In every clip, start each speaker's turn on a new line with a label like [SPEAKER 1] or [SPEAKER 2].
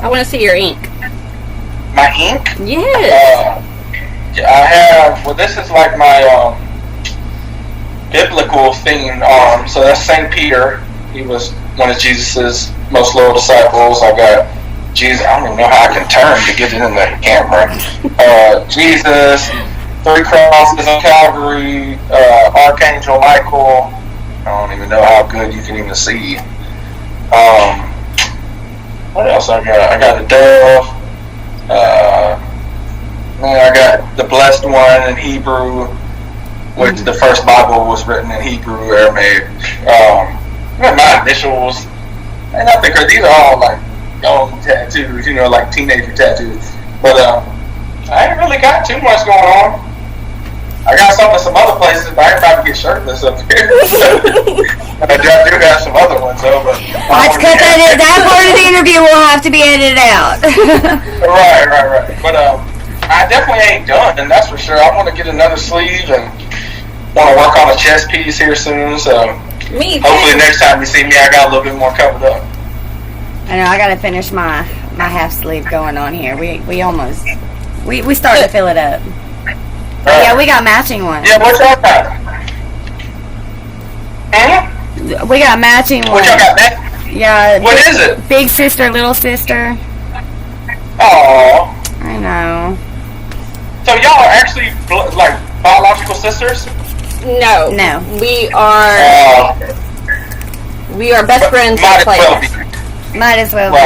[SPEAKER 1] I want to see your ink.
[SPEAKER 2] My ink?
[SPEAKER 1] Yes.
[SPEAKER 2] I have. Well, this is like my biblical themed arm. So that's Saint Peter. He was one of Jesus's most loyal disciples. I got Jesus. I don't even know how I can turn to get it in the camera. Jesus, 3 crosses on Calvary, Archangel Michael. I don't even know how good you can even see. What else I got? I got a dove. I got the blessed one in Hebrew, which the first Bible was written in Hebrew, Aramaic. My initials, and I think these are all like young tattoos, like teenager tattoos. But I ain't really got too much going on. I got some in some other places, but I ain't about to get shirtless up here. I do have some other ones though, but
[SPEAKER 3] let's cut that part of the interview will have to be edited out.
[SPEAKER 2] Right. But I definitely ain't done, and that's for sure. I want to get another sleeve and want to work on a chest piece here soon. So
[SPEAKER 1] me too.
[SPEAKER 2] Hopefully next time you see me, I got a little bit more covered up.
[SPEAKER 3] I know I got to finish my half sleeve going on here. We almost we started to fill it up. Yeah, we got matching ones.
[SPEAKER 2] Yeah, what y'all got?
[SPEAKER 3] We got matching ones.
[SPEAKER 2] What y'all got next?
[SPEAKER 3] Yeah.
[SPEAKER 2] What is it?
[SPEAKER 3] Big sister, little sister.
[SPEAKER 2] Aww.
[SPEAKER 3] I know.
[SPEAKER 2] So y'all are actually like biological sisters?
[SPEAKER 1] No. We are. We are best friends.
[SPEAKER 3] Might as well be.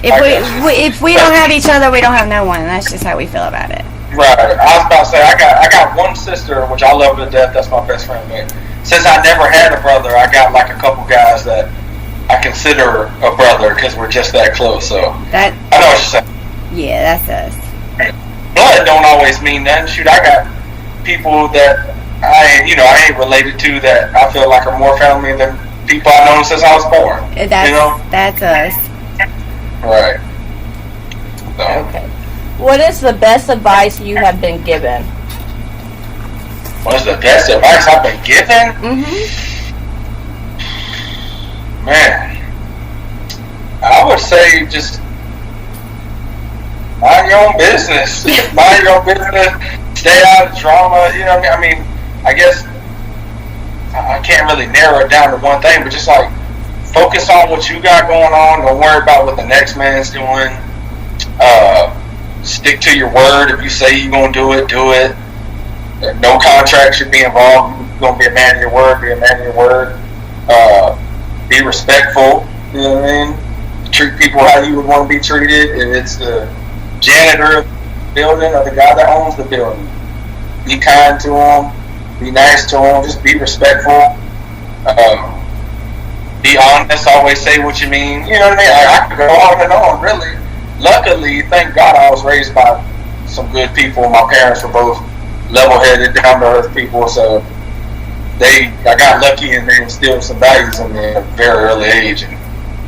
[SPEAKER 2] Right.
[SPEAKER 3] If we don't have each other, we don't have no one. That's just how we feel about it.
[SPEAKER 2] Right. I was about to say I got one sister which I love to death. That's my best friend. But since I never had a brother, I got like a couple guys that I consider a brother because we're just that close. So
[SPEAKER 3] that
[SPEAKER 2] I know what you're saying.
[SPEAKER 3] Yeah, that's us.
[SPEAKER 2] Blood don't always mean nothing. Shoot, I got people that I ain't related to that I feel like are more family than people I've known since I was born.
[SPEAKER 3] That's us.
[SPEAKER 2] Right. So.
[SPEAKER 1] Okay. What is the best advice you have been given?
[SPEAKER 2] What is the best advice I've been given? Man, I would say just mind your own business. Mind your own business. Stay out of drama. You know what I mean? I guess I can't really narrow it down to one thing, but just like focus on what you got going on. Don't worry about what the next man's doing. Stick to your word. If you say you're gonna do it, do it. No contract should be involved. You're gonna be a man of your word. Be a man of your word. Be respectful. You know what I mean? Treat people how you would want to be treated. If it's the janitor of the building or the guy that owns the building, be kind to them. Be nice to them. Just be respectful. Be honest. Always say what you mean. You know what I mean? I could go on and on. Really. Luckily, thank God, I was raised by some good people. My parents were both level-headed, down-to-earth people, so I got lucky and they instilled some values in me at a very early age, and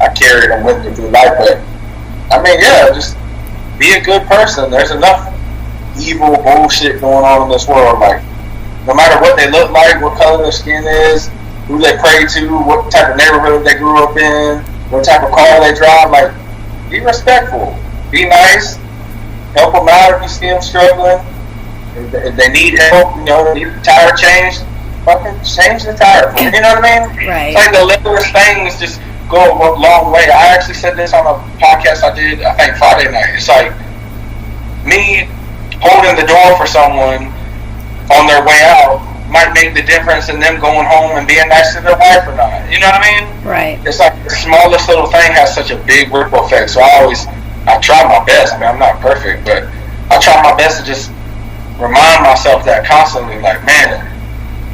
[SPEAKER 2] I carried them with me through life. But I mean, yeah, just be a good person. There's enough evil bullshit going on in this world. Like, no matter what they look like, what color their skin is, who they pray to, what type of neighborhood they grew up in, what type of car they drive, like, be respectful. Be nice. Help them out if you see them struggling. If they need help, need a tire changed, fucking change the tire for them. You know what I mean?
[SPEAKER 3] Right.
[SPEAKER 2] Like the littlest things just go a long way. I actually said this on a podcast I did, I think Friday night. It's like me holding the door for someone on their way out might make the difference in them going home and being nice to their wife or not. You know what I mean?
[SPEAKER 3] Right.
[SPEAKER 2] It's like the smallest little thing has such a big ripple effect. So I try my best. I mean, I'm not perfect, but I try my best to just remind myself that constantly, like, man,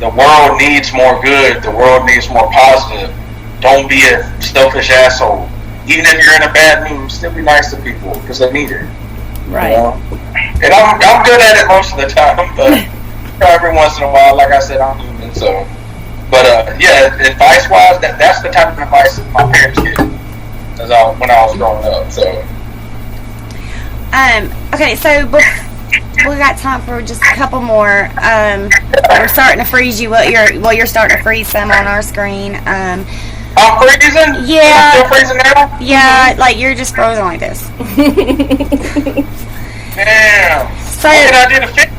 [SPEAKER 2] the world needs more good. The world needs more positive. Don't be a selfish asshole. Even if you're in a bad mood, still be nice to people because they need it.
[SPEAKER 3] Right.
[SPEAKER 2] And I'm good at it most of the time, but every once in a while, like I said, I'm human. So, but yeah, advice-wise, that's the type of advice that my parents gave me when I was growing up. So.
[SPEAKER 3] Okay, so we got time for just a couple more. We're starting to freeze you. Well, you're starting to freeze some on our screen.
[SPEAKER 2] I'm freezing?
[SPEAKER 3] Yeah.
[SPEAKER 2] I'm still freezing now?
[SPEAKER 3] Yeah, like you're just frozen like this.
[SPEAKER 2] Damn.
[SPEAKER 3] So,
[SPEAKER 2] What can I do to fix?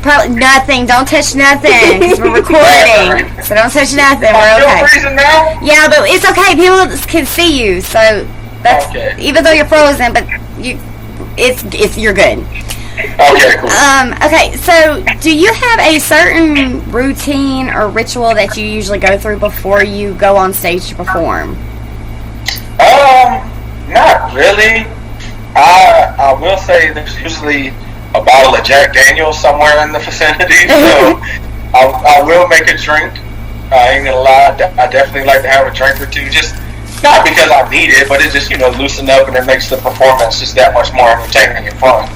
[SPEAKER 3] probably nothing. Don't touch nothing because we're recording. So don't touch nothing.
[SPEAKER 2] I'm
[SPEAKER 3] We're
[SPEAKER 2] still
[SPEAKER 3] okay.
[SPEAKER 2] freezing now?
[SPEAKER 3] Yeah, but it's okay. People can see you, so that's
[SPEAKER 2] Okay.
[SPEAKER 3] even though you're frozen, but it's you're good.
[SPEAKER 2] Okay, cool.
[SPEAKER 3] Okay, so do you have a certain routine or ritual that you usually go through before you go on stage to perform?
[SPEAKER 2] Not really. I will say there's usually a bottle of Jack Daniels somewhere in the vicinity, so I will make a drink. I ain't gonna lie, I definitely like to have a drink or two, just not because I need it, but it just, loosen up and it makes the performance just that much more entertaining and fun.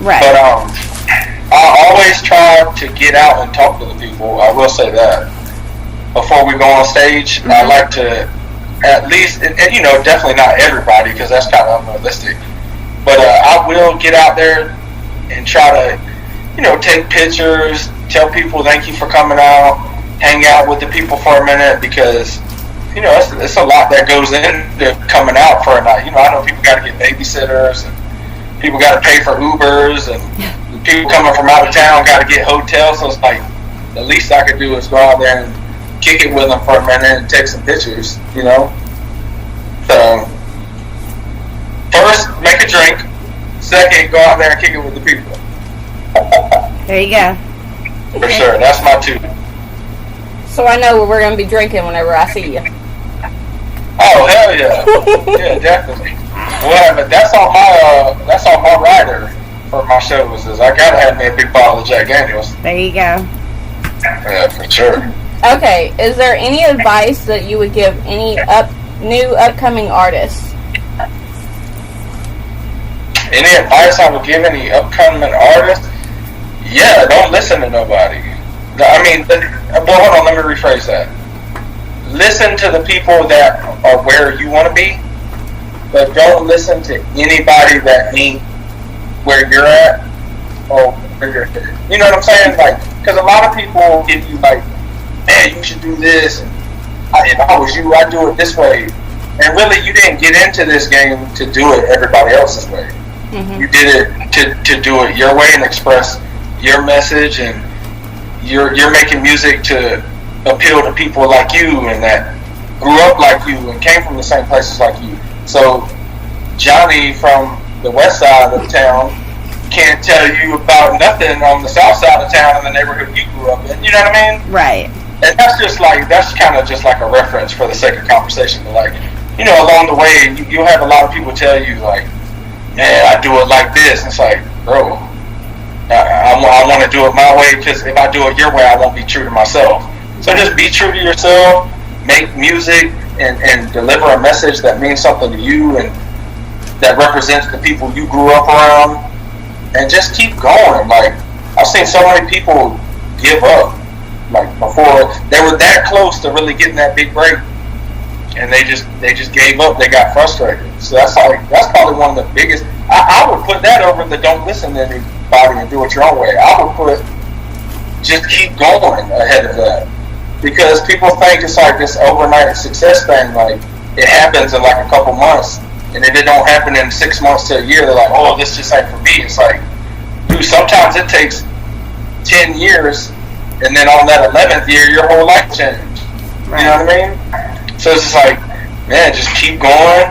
[SPEAKER 3] Right.
[SPEAKER 2] But I always try to get out and talk to the people. I will say that before we go on stage, I like to at least, and definitely not everybody because that's kind of unrealistic. But I will get out there and try to, take pictures, tell people thank you for coming out, hang out with the people for a minute because, it's a lot that goes into coming out for a night. I know people got to get babysitters and people got to pay for Ubers and people coming from out of town got to get hotels. So it's like the least I could do is go out there and kick it with them for a minute and take some pictures, So first, make a drink. Second, go out there and kick it with the people.
[SPEAKER 3] There you go.
[SPEAKER 2] For sure, that's my two.
[SPEAKER 1] So I know what we're going to be drinking whenever I see you.
[SPEAKER 2] Oh hell yeah, yeah, definitely. Well, but that's on my rider for my shows. Is I gotta have me a big bottle of Jack Daniels.
[SPEAKER 3] There you go.
[SPEAKER 2] Yeah, for sure.
[SPEAKER 1] Okay, is there any advice that you would give any new upcoming artists?
[SPEAKER 2] Any advice I would give any upcoming artist? Yeah, don't listen to nobody. I mean, well, hold on, let me rephrase that. Listen to the people that are where you want to be, but don't listen to anybody that ain't where you're at or where you're headed. You know what I'm saying? Like, because a lot of people give you like, man, you should do this, and if I was you, I'd do it this way. And really, you didn't get into this game to do it everybody else's way. You did it to do it your way and express your message, and you're making music to appeal to people like you and that grew up like you and came from the same places like you. So Johnny from the west side of town can't tell you about nothing on the south side of town in the neighborhood you grew up in. You know what I mean?
[SPEAKER 3] Right.
[SPEAKER 2] And that's kind of just like a reference for the sake of conversation. But like, along the way, you'll have a lot of people tell you like, man, I do it like this. And it's like, bro, I want to do it my way because if I do it your way, I won't be true to myself. So just be true to yourself, make music, and deliver a message that means something to you and that represents the people you grew up around, and just keep going. Like, I've seen so many people give up, like before they were that close to really getting that big break, and they just gave up. They got frustrated. So that's probably one of the biggest. I would put that over the don't listen to anybody and do it your own way. I would put just keep going ahead of that. Because people think it's like this overnight success thing, like it happens in like a couple months, and if it don't happen in 6 months to a year, they're like, oh, this just ain't for me. It's like, dude, sometimes it takes 10 years, and then on that 11th year, your whole life changed. Right. You know what I mean? So it's just like, man, just keep going,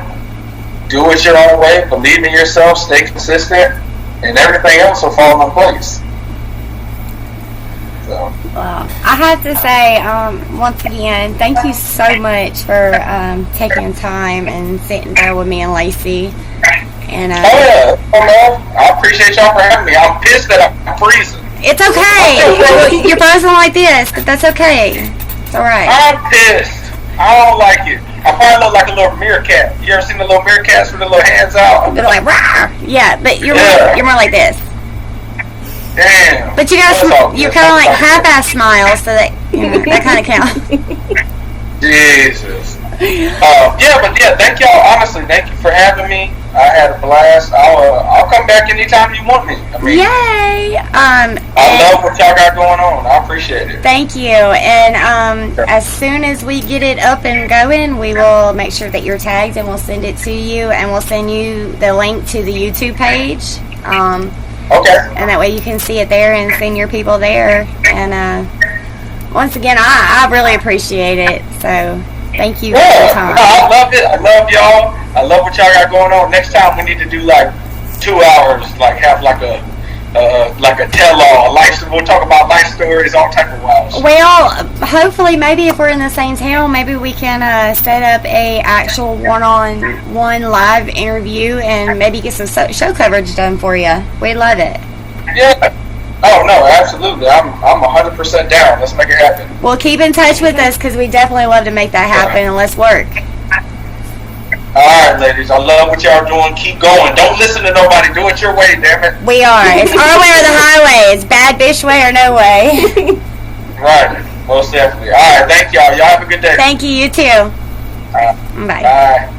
[SPEAKER 2] do it your own way, believe in yourself, stay consistent, and everything else will fall in place. So.
[SPEAKER 3] Well, I have to say, once again, thank you so much for taking time and sitting there with me and Lacey. And
[SPEAKER 2] I appreciate y'all for having me. I'm pissed that I'm freezing.
[SPEAKER 3] It's okay. You're frozen like this, but that's okay. It's all right.
[SPEAKER 2] I'm pissed. I don't like it. I probably look like a little meerkat. You ever seen the little meerkats with the little hands out?
[SPEAKER 3] They're like, rah! Yeah, but you're more like this.
[SPEAKER 2] Damn.
[SPEAKER 3] But you're kind of like half-ass smile, so that that kind of counts.
[SPEAKER 2] Jesus. Thank y'all. Honestly, thank you for having me. I had a blast. I'll come back anytime you want me. I mean,
[SPEAKER 3] yay!
[SPEAKER 2] I love what y'all got going on. I appreciate it.
[SPEAKER 3] Thank you. And as soon as we get it up and going, we will make sure that you're tagged and we'll send it to you, and we'll send you the link to the YouTube page.
[SPEAKER 2] Okay.
[SPEAKER 3] And that way you can see it there and send your people there. And once again, I really appreciate it. So thank you for your time.
[SPEAKER 2] I love it. I love y'all. I love what y'all got going on. Next time we need to do like 2 hours, like have like a tell-all, we'll talk about life stories, all type of wild stuff.
[SPEAKER 3] Well, hopefully, maybe if we're in the same town, maybe we can set up a actual one-on-one live interview and maybe get some show coverage done for you. We'd love it.
[SPEAKER 2] Yeah. Oh no, absolutely. I'm 100% down. Let's make it happen.
[SPEAKER 3] Well, keep in touch with us because we definitely love to make that happen, and let's work.
[SPEAKER 2] All right, ladies. I love what y'all doing. Keep going. Don't listen to nobody. Do it your way, damn it.
[SPEAKER 3] We are. It's our way or the highway. It's bad bitch way or no way.
[SPEAKER 2] Right. Most definitely. All right. Thank y'all. Y'all have a good day.
[SPEAKER 3] Thank you. You too.
[SPEAKER 2] Bye.
[SPEAKER 3] Bye.
[SPEAKER 2] Bye.